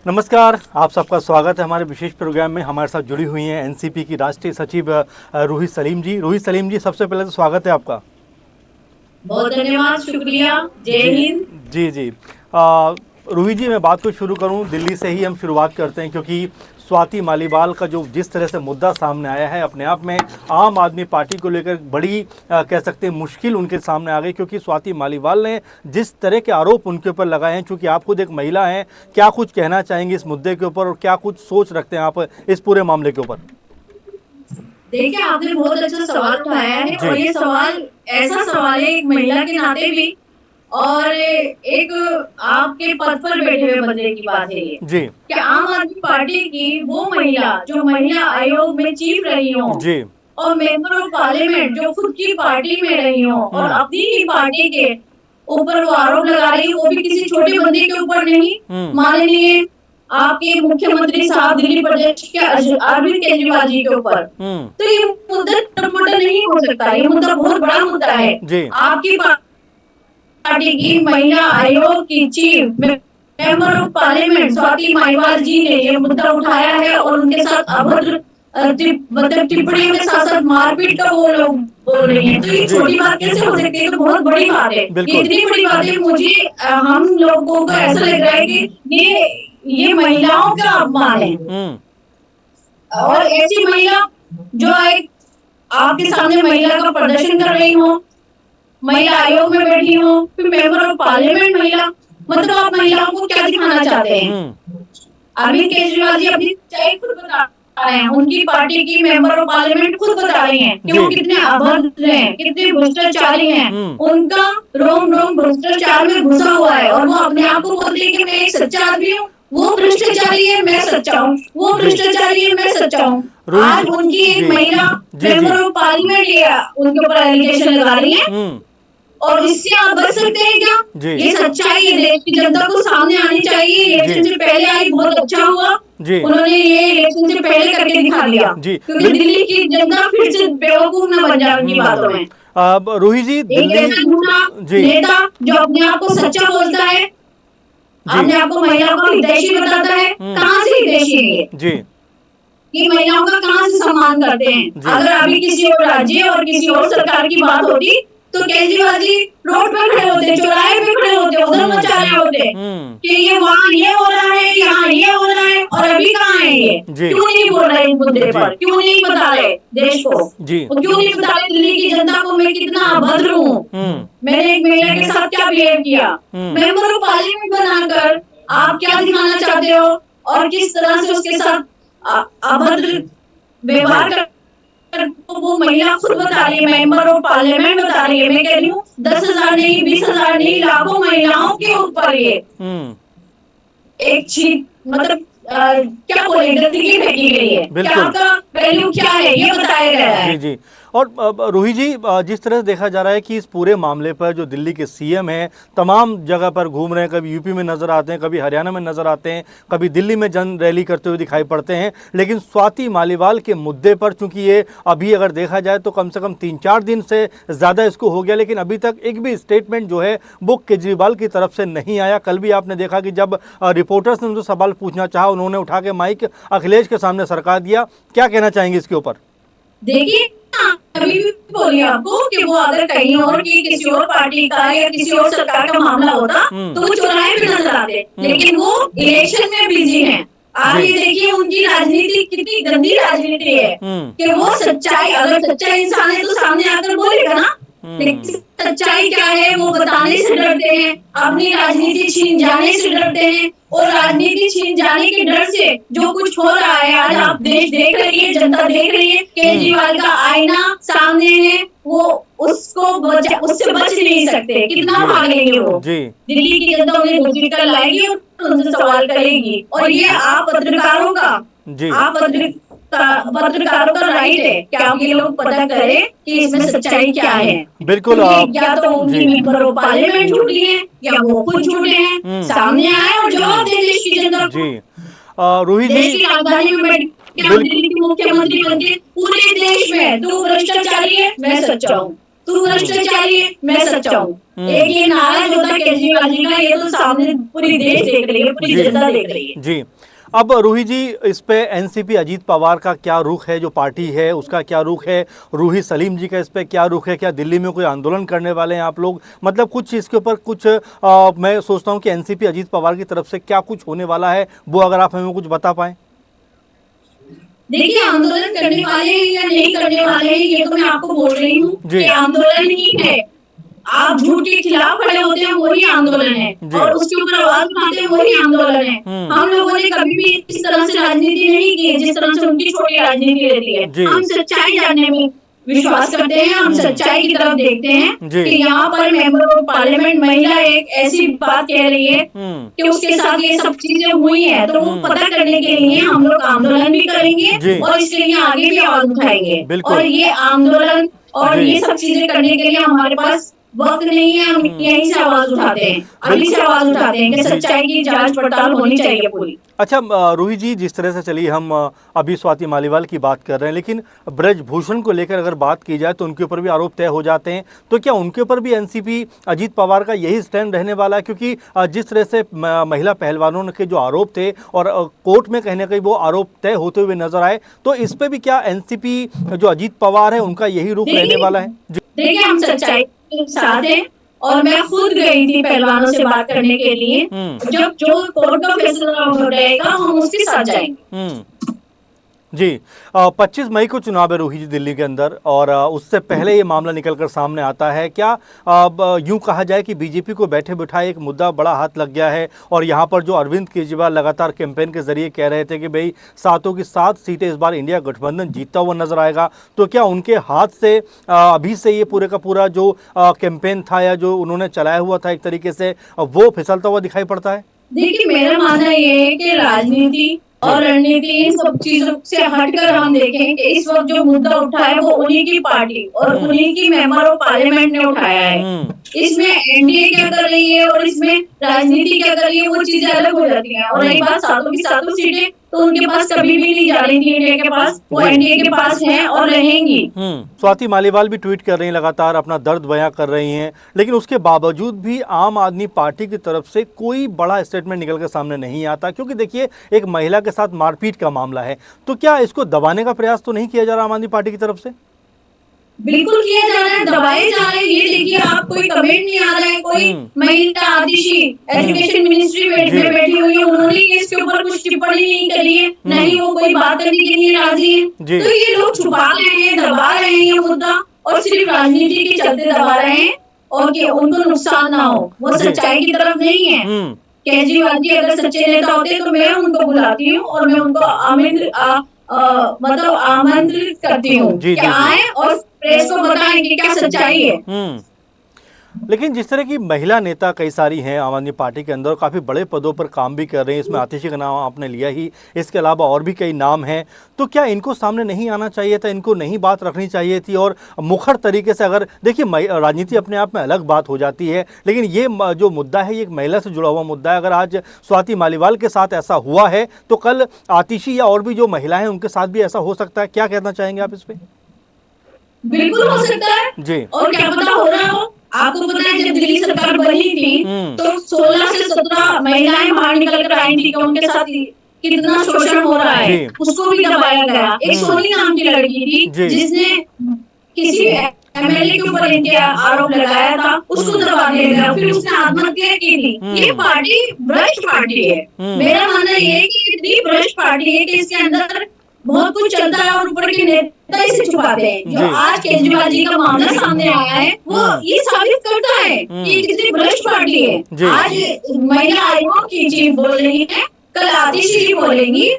नमस्कार, आप सबका स्वागत है हमारे विशेष प्रोग्राम में। हमारे साथ जुड़ी हुई हैं एनसीपी की राष्ट्रीय सचिव रूही सलीम जी। रूही सलीम जी, सबसे पहले तो स्वागत है आपका। बहुत धन्यवाद, शुक्रिया, जय जी हिंद। जी जी। रूही जी, मैं बात को शुरू करूं, दिल्ली से ही हम शुरुआत करते हैं, क्योंकि स्वाति मालीवाल का जो जिस तरह से मुद्दा सामने आया है, अपने आप में आम आदमी पार्टी को लेकर बड़ी कह सकते हैं मुश्किल उनके सामने आ गई। क्योंकि स्वाति मालीवाल ने जिस तरह के आरोप उनके ऊपर लगाए हैं, चूंकि आप खुद एक महिला हैं, क्या कुछ कहना चाहेंगे इस मुद्दे के ऊपर और क्या कुछ सोच रखते हैं आप इस पूरे मामले के ऊपर? देखिए, आपने बहुत अच्छा सवाल उठाया है और ये सवाल ऐसा सवाल है एक महिला के नाते भी और एक आपके पद पर बैठे हुए बंदे की बात है ये जी कि आम आदमी पार्टी की वो महिला जो महिला आयोग में चीफ रही हो जी और मेंबर ऑफ पार्लियामेंट जो खुद की पार्टी में रही हो और अपनी ही पार्टी के ऊपर वो आरोप लगा रही हो, वो भी किसी छोटे बंदे के ऊपर नहीं, माननीय आपके मुख्यमंत्री साहब दिल्ली प्रदेश के अरविंद केजरीवाल जी के ऊपर। तो ये मुद्दा नहीं हो सकता, ये मुद्दा बहुत बड़ा मुद्दा है। आपकी पार्टी की महिला आयोग की chief member of parliament Swati Maliwal ji ने ये मुद्दा उठाया है और उनके साथ अभद्र मतलब टिप्पणियों के साथ साथ मारपीट का वो लोग बोल रही हैं। तो ये छोटी बात कैसे हो सकती है? तो बहुत बड़ी बात है। ये इतनी बड़ी बात है, मुझे हम लोगों को ऐसा लग रहा है कि ये महिलाओं का अपमान है। और ऐसी महिला जो एक आपके सामने महिला का प्रदर्शन कर रही हो, महिला आयोग में बैठी हो, फिर मेंबर ऑफ पार्लियामेंट महिला, मतलब आप महिलाओं को क्या दिखाना चाहते हैं? अरविंद केजरीवाल जी अपनी सच्चाई खुद बता रहे हैं, उनकी पार्टी की मेंबर ऑफ पार्लियामेंट खुद बता रही हैं कि वो कितने अभद्र हैं, कितने भ्रष्टाचारी हैं। उनका रोम रोम भ्रष्टाचार में घुसा हुआ है और वो अपने आप को बोलते हैं कि मैं एक सच्चा आदमी हूँ। वो भ्रष्टाचारी है, मैं सच्चा हूँ। वो भ्रष्टाचारी है, मैं सच्चा हूँ। आज उनकी एक महिला मेंबर ऑफ पार्लियामेंट उनके ऊपर एलिगेशन लगा रही है और इससे आप बच सकते हैं क्या? ये सच्चाई है, देश की जनता को सामने आनी चाहिए। इलेक्शन से पहले आई, बहुत अच्छा हुआ उन्होंने ये इलेक्शन से पहले करके दिखा दिया, क्योंकि दिल्ली की जनता फिर से बेवकूफ न बन जाए उनकी बातों में। रूही जी, दिल्ली नेता जो अपने आप को सच्चा बोलता है, अपने आप को महिलाओं को हितैषी बताता है, कहाँ से हितैषी है ये महिलाओं का कहाँ से सम्मान करते हैं? अगर अभी किसी और राज्य और किसी और सरकार की बात होती तो केजरीवाल जी रोड पे खड़े होते, चौराहे पे खड़े होते, उधर मचा रहे होते कि ये वहाँ ये हो रहा है, यहाँ ये हो रहा है, और अभी कहाँ है ये? क्यों नहीं बोल रहे इस मुद्दे पर? क्यों नहीं बता रहे देश को? क्यों नहीं बता रहे दिल्ली की जनता को मैं कितना अभद्र हूँ, मैंने एक महिला के साथ क्या बिहेव किया? मेंबर ऑफ पार्लियामेंट बनाकर आप क्या दिखाना चाहते हो और किस तरह से उसके साथ अभद्र व्यवहार कर? तो वो महिला खुद बता रही है, मेंबर ऑफ पार्लियामेंट बता रही है। मैं कह रही हूँ 10,000 नहीं, 20,000 नहीं, लाखों महिलाओं के ऊपर ये एक चीज मतलब क्या बोले, गंदगी फेंकी गई है। क्या आपका वैल्यू क्या है ये बताया गया है। जी। और रूही जी, जिस तरह से देखा जा रहा है कि इस पूरे मामले पर जो दिल्ली के सीएम हैं तमाम जगह पर घूम रहे हैं, कभी यूपी में नज़र आते हैं, कभी हरियाणा में नज़र आते हैं, कभी दिल्ली में जन रैली करते हुए दिखाई पड़ते हैं, लेकिन स्वाति मालीवाल के मुद्दे पर चूंकि ये अभी अगर देखा जाए तो कम से कम 3-4 दिन से ज़्यादा इसको हो गया, लेकिन अभी तक एक भी स्टेटमेंट जो है वो केजरीवाल की तरफ से नहीं आया। कल भी आपने देखा कि जब रिपोर्टर्स ने उनसे सवाल पूछना चाहा, उन्होंने उठा के माइक अखिलेश के सामने सरका दिया। क्या कहना चाहेंगे इसके ऊपर? देखिए, अभी भी बोली आपको कि वो अगर कहीं और की किसी और पार्टी का या किसी और सरकार का मामला होता तो वो चौराहे पे नजर आते, लेकिन वो इलेक्शन में बिजी हैं। आप ये देखिए उनकी राजनीति कितनी गंदी राजनीति है कि वो सच्चाई, अगर सच्चा इंसान है तो सामने आकर बोलेगा ना, लेकिन सच्चाई क्या है वो बताने से डरते हैं, अपनी राजनीति छीन जाने से डरते हैं और राजनीति छीन जाने के डर से जो कुछ हो रहा है आज आप देश देख रही है, जनता देख रही है। केजरीवाल का आईना सामने है, वो उससे बच नहीं सकते, कितना भागेंगे वो? दिल्ली की जनता उन्हें घुस कर लाएगी और उनसे सवाल करेगी। और ये आप पत्रकारों का राइट है कि आप ये लोग पता करें कि इसमें सच्चाई क्या है। बिल्कुल, या तो उनकी मेंबर ऑफ पार्लियामेंट झूठी है या वो खुद झूठे हैं, सामने आए और जवाब दे देश की जनता को। रूही जी, देश की राजधानी में बैठ के दिल्ली के मुख्यमंत्री बन के पूरे देश में तू भ्रष्टाचारी है, मैं सच्चा हूँ, तू भ्रष्टाचारी है, मैं सच्चा हूँ। एक ये नारा जो था केजरीवाल जी का, ये तो सामने पूरी देश देख रही है, पूरी जनता देख रही है। जी, अब रूही जी, इस पे एनसीपी अजीत पवार का क्या रुख है, जो पार्टी है उसका क्या रुख है, रूही सलीम जी का इस पे क्या रुख है, क्या दिल्ली में कोई आंदोलन करने वाले हैं आप लोग, मतलब कुछ इसके ऊपर कुछ मैं सोचता हूँ कि एनसीपी अजीत पवार की तरफ से क्या कुछ होने वाला है, वो अगर आप हमें कुछ बता पाएं। देखिए, आंदोलन करने वाले हैं या नहीं करने वाले हैं, ये तो मैं आपको बोल रही हूँ कि आंदोलन ही है। आप झूठ के खिलाफ खड़े होते हैं, वही आंदोलन है, और उसके ऊपर आवाज उठाते हैं, वही आंदोलन है। हम लोगों ने कभी भी इस तरह से राजनीति नहीं की है जिस तरह से उनकी छोटी राजनीति रहती है। हम सच्चाई जानने में विश्वास करते हैं, हम सच्चाई की तरफ देखते हैं कि यहाँ पर मेंबर ऑफ पार्लियामेंट महिला एक ऐसी बात कह रही है कि उसके साथ ये सब चीजें हुई है, तो वो पता करने के लिए हम लोग आंदोलन भी करेंगे और इसके लिए आगे भी आवाज उठाएंगे। और ये आंदोलन और ये सब चीजें करने के लिए हमारे पास वक्त नहीं है, हम यहीं से आवाज उठाते हैं, अभी से आवाज उठाते हैं कि सच्चाई की जांच पड़ताल होनी चाहिए पूरी। अच्छा रूही जी, जिस तरह से चलिए हम अभी स्वाति मालीवाल की बात कर रहे हैं, लेकिन ब्रजभूषण को लेकर अगर बात की जाए तो उनके ऊपर भी आरोप तय हो जाते हैं, तो क्या उनके ऊपर भी एनसीपी अजीत पवार का यही स्टैंड रहने वाला है? क्योंकि जिस तरह से महिला पहलवानों के जो आरोप थे और कोर्ट में कहीं ना कहीं वो आरोप तय होते हुए नजर आए, तो इस पर भी क्या एनसीपी जो अजीत पवार है उनका यही रुख रहने वाला है? देखिए, हम सच्चाई के साथ हैं और मैं खुद गई थी पहलवानों से बात करने के लिए। जब जो कोर्ट का फैसला रहेगा हम उसके साथ जाएंगे। जी, 25 मई को चुनाव है रूही जी दिल्ली के अंदर, और उससे पहले ये मामला निकलकर सामने आता है। क्या यूं कहा जाए कि बीजेपी को बैठे बिठाए एक मुद्दा बड़ा हाथ लग गया है, और यहाँ पर जो अरविंद केजरीवाल लगातार कैंपेन के जरिए कह रहे थे कि भाई 7 की 7 सीटें इस बार इंडिया गठबंधन जीतता हुआ नजर आएगा, तो क्या उनके हाथ से अभी से ये पूरे का पूरा जो कैंपेन था या जो उन्होंने चलाया हुआ था एक तरीके से वो फिसलता हुआ दिखाई पड़ता है? देखिए, मेरा मानना ये है कि राजनीति और रणनीति इन सब चीजों से हटकर हम देखें कि इस वक्त जो मुद्दा उठा है वो उन्हीं की पार्टी और उन्हीं की मेंबर ऑफ पार्लियामेंट ने उठाया है। इसमें एनडीए क्या कर रही है और इसमें राजनीति क्या कर रही है, वो चीजें अलग हो जाती हैं। और रही बात 7 की 7 सीटें, तो उनके पास कभी भी नहीं जा रही थी इंडिया के पास, वो एनडीए के पास हैं और रहेंगी। स्वाति मालीवाल भी ट्वीट कर रही हैं, लगातार अपना दर्द बयां कर रही हैं, लेकिन उसके बावजूद भी आम आदमी पार्टी की तरफ से कोई बड़ा स्टेटमेंट निकल कर सामने नहीं आता, क्योंकि देखिए एक महिला के साथ मारपीट का मामला है, तो क्या इसको दबाने का प्रयास तो नहीं किया जा रहा आम आदमी पार्टी की तरफ से? बिल्कुल किया जा रहा है, दबाए जा रहे हैं। ये देखिए, आप कोई कमेंट नहीं आ रहा है, कोई महिला आतिशी एजुकेशन मिनिस्ट्री में बैठी हुई है, उन्होंने इसके ऊपर कुछ टिप्पणी नहीं करी है, नहीं वो कोई बात करने के लिए राजी है। तो ये लोग छुपा रहे हैं, दबा रहे हैं ये मुद्दा, और सिर्फ राजनीति के चलते दबा रहे हैं और कि उनको नुकसान ना हो, वो सच्चाई की तरफ नहीं है। केजरीवाल जी अगर सच्चे नेता होते तो मैं उनको बुलाती हूँ और मैं उनको आमंत्रित करती हूँ कि आए और प्रेस को बताएं कि क्या सच्चाई है। लेकिन जिस तरह की महिला नेता कई सारी हैं आम आदमी पार्टी के अंदर, काफ़ी बड़े पदों पर काम भी कर रहे हैं, इसमें आतिशी का नाम आपने लिया ही, इसके अलावा और भी कई नाम हैं, तो क्या इनको सामने नहीं आना चाहिए था, इनको नहीं बात रखनी चाहिए थी? और मुखर तरीके से, अगर देखिए राजनीति अपने आप में अलग बात हो जाती है, लेकिन ये जो मुद्दा है ये एक महिला से जुड़ा हुआ मुद्दा है। अगर आज स्वाति मालीवाल के साथ ऐसा हुआ है तो कल आतिशी या और भी जो महिलाएं हैं उनके साथ भी ऐसा हो सकता है। क्या कहना चाहेंगे आप इस पर? बिल्कुल हो सकता है जी, और क्या पता हो रहा हो। आपको पता है जब दिल्ली सरकार बनी थी तो 16 से 17 महिलाएं बाहर निकल कर आई थी कि उनके साथ कितना शोषण हो रहा है, उसको भी दबाया गया। एक सोनी नाम की लड़की थी जिसने किसी एमएलए के ऊपर इनके आरोप लगाया था, उसको दबा दिया गया, फिर उसने आत्महत्या की थी। ये पार्टी भ्रष्ट पार्टी है। मेरा मानना ये है कि इतनी भ्रष्ट पार्टी है कि इसके अंदर बहुत कुछ चलता है और ऊपर के नेता इसे छुपाते हैं। जो आज केजरीवाल जी का मामला सामने आया है वो ये साबित करता है कि कितनी भ्रष्ट पार्टी है। आज महिला आयोग की चीफ बोल रही है, कल आतिशी जी बोलेंगी,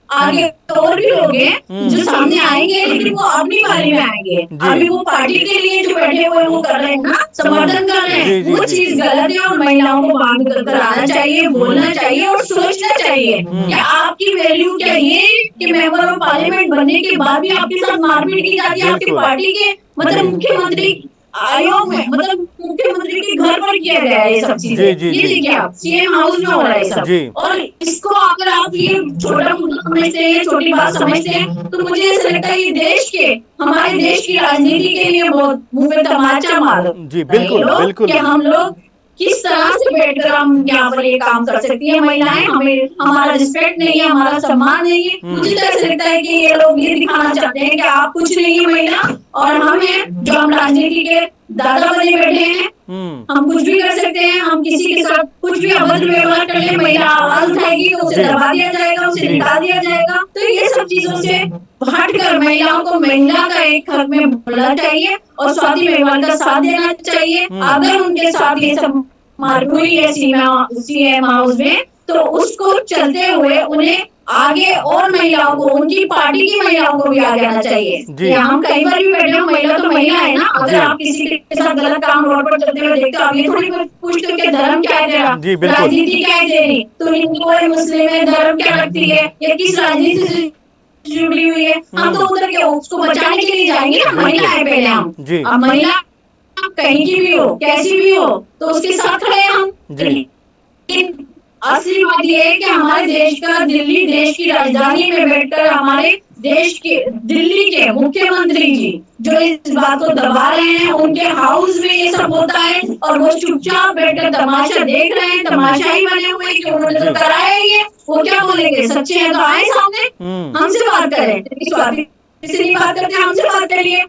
आगे और भी लोग हैं जो सामने आएंगे, लेकिन वो अपनी बारी में आएंगे। अभी वो पार्टी के लिए जो बैठे हुए वो कर रहे हैं ना, समर्थन कर रहे हैं, वो चीज गलत है और महिलाओं को बात कर आना चाहिए, बोलना चाहिए और सोचना चाहिए कि आपकी वैल्यू क्या है कि मेंबर ऑफ पार्लियामेंट बनने के बाद भी आपके साथ मारपीट की जाती है। आपकी पार्टी के मतलब मुख्यमंत्री आयोग में, मतलब मुख्यमंत्री के घर पर किया गया है ये सब चीजें। ये देखिए आप, सीएम हाउस में हो रहा है सब, और इसको अगर आप ये छोटा मुद्दा समझते हैं, छोटी बात समझते हैं। तो मुझे ऐसा लगता है ये देश के, हमारे देश की राजनीति के लिए बहुत मुंह में तमाचा मार जी बिल्कुल बिल्कुल। कि हम लोग किस तरह से बैठकर हम यहाँ पर ये काम कर सकती है महिलाएं, हमें हमारा रिस्पेक्ट नहीं है, हमारा सम्मान नहीं है। मुझे तो ऐसा लगता है कि ये लोग ये दिखाना चाहते हैं कि आप कुछ नहीं है महिला और हम हैं जो हम राजनीति के दादा बने बैठे हैं, हम कुछ भी कर सकते हैं, हम किसी के साथ कुछ भी अभद्र व्यवहार कर ले, महिला आवाज उठाएगी तो उसे दबा दिया जाएगा, उसे निकाल दिया जाएगा। तो ये सब चीजों से हटकर महिलाओं को महिला का एक हक में बोलना चाहिए और स्वाति मेवाल का साथ देना चाहिए। अगर उनके साथ ये सब मार हुई है सीएम हाउस में, तो उसको चलते हुए उन्हें आगे और महिलाओं को, उनकी पार्टी की महिलाओं को भी आगे आना चाहिए। हम कई बार भी बैठे, महिला तो महिला है ना। अगर आप किसी के साथ गलत काम रोड पर चलते हुए देखते हो, आप ये थोड़ी पूछते हो कि धर्म क्या है तेरा, राजनीति क्या है तेरी, तो हिंदू है मुस्लिम है, धर्म क्या रखती है या किस राजनीति से जुड़ी हुई है। हम तो उधर के उसको बचाने के लिए जाएंगे ना, महिला है पहले हम। अब महिला कहीं की भी हो, कैसी भी हो, तो उसके साथ खड़े हम। लेकिन असली बात यह है कि हमारे देश का, दिल्ली देश की राजधानी में बैठकर हमारे देश के, दिल्ली के मुख्यमंत्री जी जो इस बात को दबा रहे हैं, उनके हाउस में ये सब होता है और वो चुपचाप बैठकर तमाशा देख रहे हैं, तमाशा ही बने हुए हैं कि उन्होंने तो कराया ही है। वो क्या बोलेंगे, सच्चे हैं तो आए सामने, हमसे बात करें, स्वाति से नहीं बात करते, हमसे बात करिए।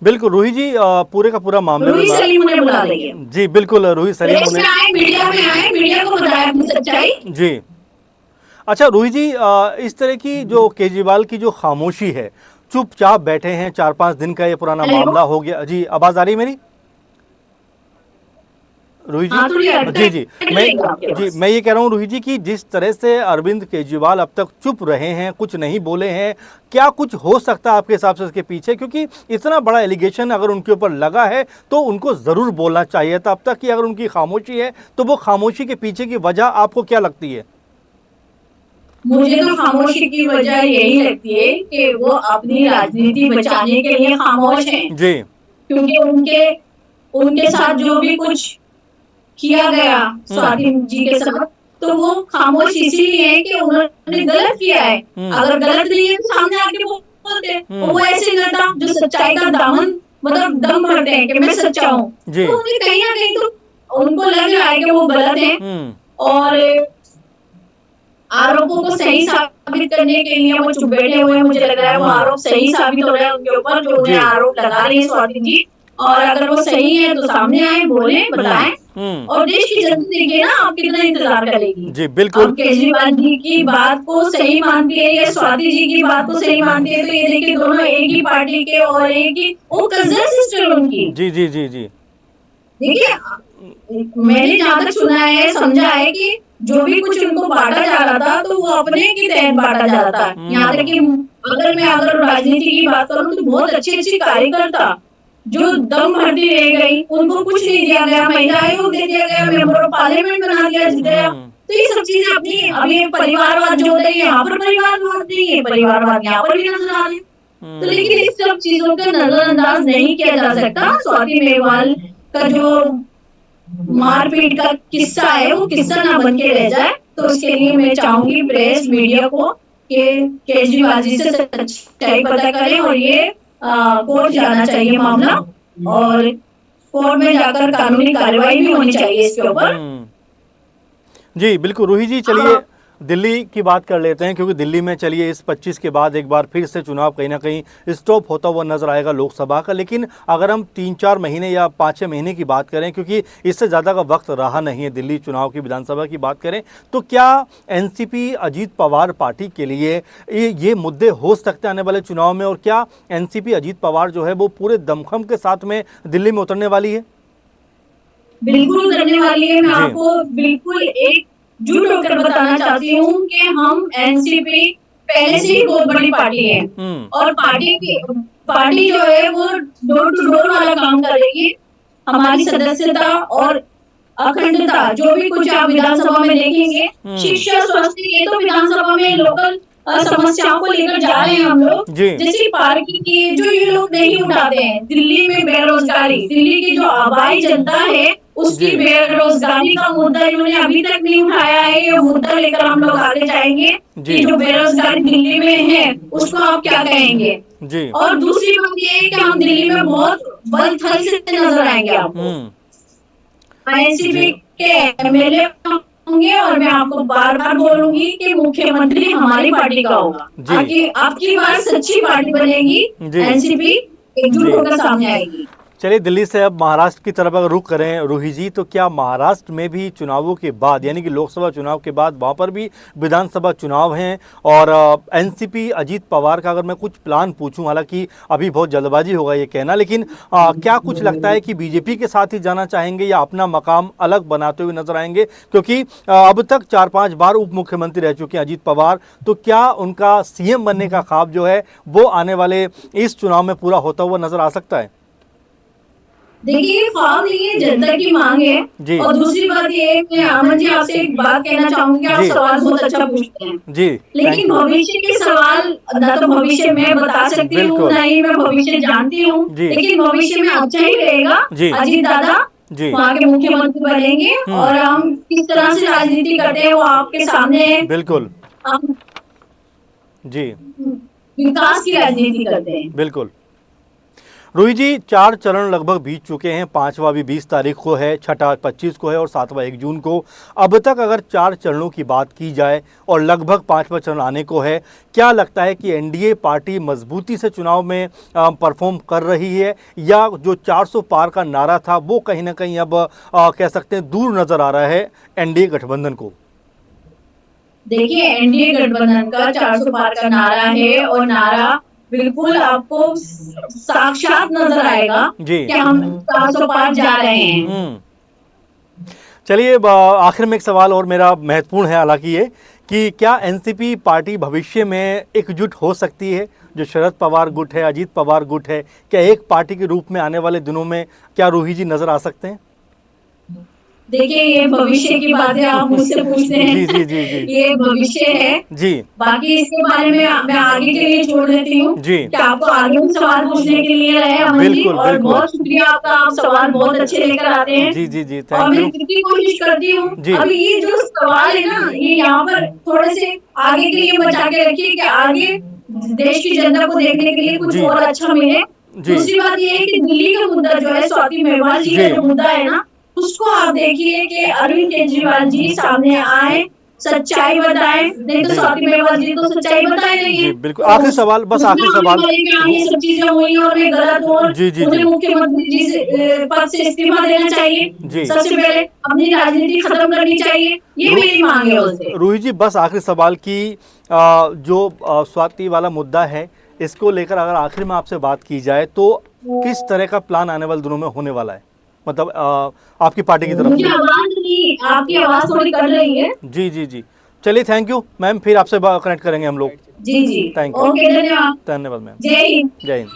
बिल्कुल रूही जी, पूरे का पूरा मामला रूही सलीम उन्हें बुला रही है। जी बिल्कुल, रूही सलीम उन्हें मीडिया में आए, मीडिया को बताया अपनी सच्चाई। जी अच्छा रूही जी, इस तरह की जो केजरीवाल की जो खामोशी है, चुपचाप बैठे हैं, 4-5 दिन का ये पुराना मामला हो गया। जी आवाज आ रही मेरी रूही जी? जी मैं ये कह रहा हूँ रूही जी कि जिस तरह से अरविंद केजरीवाल अब तक चुप रहे हैं, कुछ नहीं बोले हैं, क्या कुछ हो सकता है आपके हिसाब से इसके पीछे? क्योंकि इतना बड़ा एलिगेशन अगर उनके ऊपर लगा है तो उनको ज़रूर बोलना चाहिए था। अब तक की अगर उनकी खामोशी है तो वो खामोशी के पीछे की वजह आपको क्या लगती है? मुझे तो खामोशी की वजह यही लगती है कि वो अपनी राजनीति बचाने के लिए खामोश हैं। जी, क्योंकि उनके साथ जो भी कुछ किया गया स्वाति जी के साथ, तो वो खामोश इसीलिए है कि उन्होंने गलत किया है। अगर गलत नहीं है तो सामने आके बोलते। वो ऐसे करता जो सच्चाई का दामन मतलब दम भरते हैं कि मैं सच्चा हूँ, तो उन्हें कहीं ना कहीं तो उनको लग रहा है कि वो गलत है और आरोपों को सही साबित करने के लिए वो चुप बैठे हुए हैं। मुझे लग रहा है वो आरोप सही साबित हो रहे हैं उनके ऊपर, जो उन्हें आरोप लगा रही है स्वाति जी। और अगर वो सही है तो सामने आए, बोले, बताएं। और देश की जनता देखिए ना आप कितना इंतजार करेगी। जी बिल्कुल। केजरीवाल जी की बात को सही मानती है या स्वाति जी की बात को सही मानती है, तो ये देखिए दोनों एक ही पार्टी के और एक ही, वो कजन सिस्टर उनकी। जी जी जी जी देखिए मैंने जहाँ तक सुना है, समझा है कि जो भी कुछ उनको बांटा जा रहा था तो वो अपने के तहत बांटा जा रहा था। यहाँ तक कि अगर राजनीति की बात करूँ तो बहुत अच्छी कार्यकर्ता जो दम भरती रह गई, उनको कुछ नहीं दिया गया, महिला आयोग दे दिया गया, मेंबर ऑफ पार्लियामेंट बना दिया गया। तो ये सब चीजें अपनी अभी परिवारवाद जो होता है, यहाँ पर परिवारवाद नहीं है, परिवारवाद यहाँ पर भी नजर आ रहे हैं। तो लेकिन इस सब चीजों का नजरअंदाज नहीं किया जा सकता। स्वाति मेवाल का जो मारपीट का किस्सा है वो किस्सा ना बन के रह जाए, तो उसके लिए मैं चाहूंगी प्रेस मीडिया को कि केजरीवाल जी से सच्चाई पता करें और ये कोर्ट जाना चाहिए मामला और कोर्ट में जाकर कानूनी कार्रवाई भी होनी चाहिए इसके ऊपर। जी बिल्कुल रूही जी, चलिए दिल्ली की बात कर लेते हैं, क्योंकि दिल्ली में चलिए इस 25 के बाद एक बार फिर से चुनाव कहीं ना कहीं स्टॉप होता हुआ नजर आएगा लोकसभा का। लेकिन अगर हम 3-4 महीने या 5-6 महीने की बात करें, क्योंकि इससे ज़्यादा का वक्त रहा नहीं है दिल्ली चुनाव की, विधानसभा की बात करें, तो क्या एनसीपी अजीत पवार पार्टी के लिए ये मुद्दे हो सकते हैं आने वाले चुनाव में? और क्या एनसीपी अजीत पवार जो है वो पूरे दमखम के साथ में दिल्ली में उतरने वाली है? बिल्कुल उतरने वाली है। मैं आपको बिल्कुल एक झूठ होकर बताना चाहती हूँ कि हम एनसीपी पहले से ही बहुत बड़ी पार्टी है और पार्टी जो है वो डोर टू डोर वाला काम कर रही है। हमारी सदस्यता और अखंडता जो भी कुछ आप विधानसभा में देखेंगे, शिक्षा, स्वास्थ्य, ये तो विधानसभा में लोकल समस्याओं को लेकर जा रहे हैं हम लोग। जैसे पार्किंग की जो ये लोग नहीं उठाते हैं, दिल्ली में बेरोजगारी, दिल्ली की जो आबादी जनता है उसकी जी। बेरोजगारी का मुद्दा इन्होंने अभी तक नहीं उठाया है। ये मुद्दा लेकर हम लोग आगे जाएंगे जी। कि जो बेरोजगारी दिल्ली में है उसको आप क्या कहेंगे। जी। और दूसरी बात ये है कि हम दिल्ली में बहुत बल थल से नजर आएंगे आपको। एनसीपी जी। के एमएलए होंगे और मैं आपको बार बार बोलूंगी कि मुख्यमंत्री हमारी पार्टी का होगा। जी। आगे आपकी बार सच्ची पार्टी बनेगी, जी। एनसीपी एकजुट जी। होकर सामने आएगी। चलिए, दिल्ली से अब महाराष्ट्र की तरफ अगर रुख करें रूही जी, तो क्या महाराष्ट्र में भी चुनावों के बाद, यानी कि लोकसभा चुनाव के बाद वहाँ पर भी विधानसभा चुनाव हैं, और एनसीपी अजीत पवार का अगर मैं कुछ प्लान पूछूं, हालांकि अभी बहुत जल्दबाजी होगा ये कहना, लेकिन क्या कुछ लगता है कि बीजेपी के साथ ही जाना चाहेंगे या अपना मकाम अलग बनाते हुए नजर आएंगे? क्योंकि अब तक 4-5 बार उप मुख्यमंत्री रह चुके हैं अजीत पवार, तो क्या उनका सीएम बनने का ख्वाब जो है वो आने वाले इस चुनाव में पूरा होता हुआ नजर आ सकता है? देखिए, ये ख्वाब नहीं है, जनता की मांग है। जी। और दूसरी बात ये है, मैं अमन जी आपसे एक बात कहना चाहूंगी, आप जी। सवाल बहुत अच्छा पूछते हैं। जी, थैंक लेकिन यू। भविष्य के सवाल ना तो भविष्य में बता सकती हूँ, बिल्कुल। ना ही मैं भविष्य जानती हूँ। जी। लेकिन भविष्य में अच्छा ही रहेगा। जी। अजीत दादा जी। वहाँ के मुख्यमंत्री बनेंगे और हम किस तरह से राजनीति करते हैं वो आपके सामने है। बिल्कुल। हम जी। विकास की राजनीति करते हैं। बिल्कुल। रूही जी, 4 चरण लगभग बीत चुके हैं। 5वां अभी 20 तारीख को है, 6वां 25 को है और 7वां 1 जून को। अब तक अगर 4 चरणों की बात की जाए और लगभग 5वां चरण आने को है, क्या लगता है कि एनडीए पार्टी मजबूती से चुनाव में परफॉर्म कर रही है, या जो 400 पार का नारा था वो कहीं ना कहीं अब कह सकते हैं दूर नजर आ रहा है एनडीए गठबंधन को? देखिए, एनडीए गठबंधन का 400 पार का नारा है और नारा बिल्कुल आपको साक्षात नजर आएगा जी। कि हम 400 पार जा रहे हैं। चलिए, आखिर में एक सवाल और मेरा महत्वपूर्ण है, हालांकि ये कि क्या एनसीपी पार्टी भविष्य में एकजुट हो सकती है? जो शरद पवार गुट है, अजीत पवार गुट है, क्या एक पार्टी के रूप में आने वाले दिनों में क्या रूही जी नजर आ सकते हैं? देखिए, ये भविष्य की बातें आप मुझसे पूछते हैं। जी जी जी जी। ये भविष्य है। जी। बाकी इसके बारे में मैं आगे के लिए छोड़ देती हूँ जी। कि आपको आगे भी सवाल पूछने के लिए रहे अमन जी। बिल्कुल, और बिल्कुल। बहुत शुक्रिया आपका, आप सवाल बहुत अच्छे लेकर आते हैं। जी जी जी, और थैंक मैं यू। कितनी कोशिश करती हूँ। जी। अभी ये जो सवाल है ना, ये यहाँ पर थोड़े से आगे के लिए बचा के रखिए कि आगे देश की जनता को देखने के लिए कुछ जी। और अच्छा मिले। जी। दूसरी बात ये है कि दिल्ली का मुद्दा जो है, स्वाति मेवाल जी का जी। जो मुद्दा है ना, उसको आप देखिए कि अरविंद केजरीवाल जी सामने आए, सच्चाई बताएं। नहीं तो जी। स्वाति मेवाल जी तो सच्चाई बताए नहीं है। जी, बिल्कुल। आखिरी सवाल, बस आखिरी सवाल। ये सब चीजें हुई और मैं गलत हूँ और जी जी उन्हें जी मुख्यमंत्री जी से पद से इस्तीफा देना चाहिए। जी। सबसे पहले अपनी राजनीति खत्म करनी चाहिए, ये मेरी मांग है उनसे। रूही जी, बस आखिरी सवाल की जो स्वाति वाला मुद्दा है, इसको लेकर अगर आखिर में आपसे बात की जाए तो किस तरह का प्लान आने वाले दिनों में होने वाला है, मतलब आपकी पार्टी की तरफ मुझे से? आवाज नहीं, आपकी आवाज थोड़ी कट रही है। जी जी जी। चलिए, थैंक यू मैम, फिर आपसे कनेक्ट करेंगे हम लोग। जी जी, थैंक यू। ओके, धन्यवाद। धन्यवाद मैम। जय हिंद। जय हिंद।